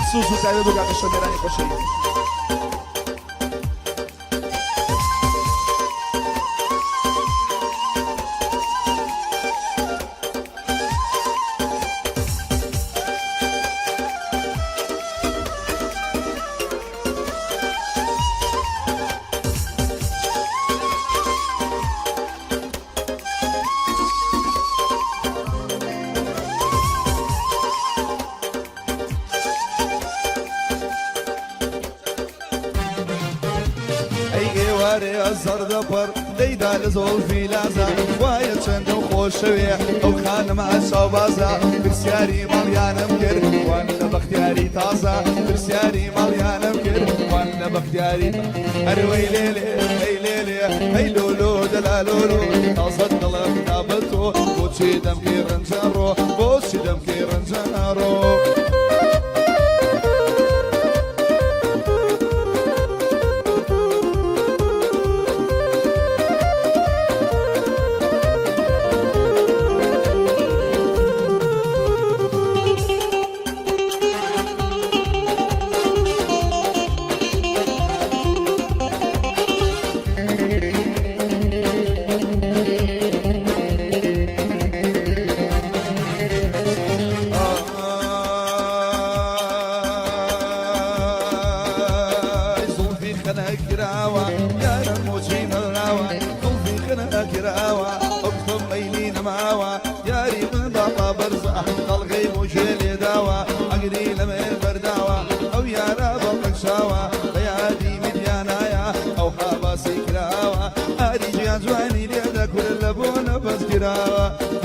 مخصوص وتعالوا قاعد الشنيراني خوشي واري الزرد بر ليدا لزول في لازا وهي تشند وخوشوية او خان مع الشوبازا برسياري مليان مكر وانا باختياري تازا برسياري مليان مكر وانا باختياري هري ويليلي هي ليلي هي لولو دلالولو تصد قلب نابتو بوتشي دمكي رنجارو بوتشي دمكي رنجارو جواني ليدا كل لبونا بس كراوة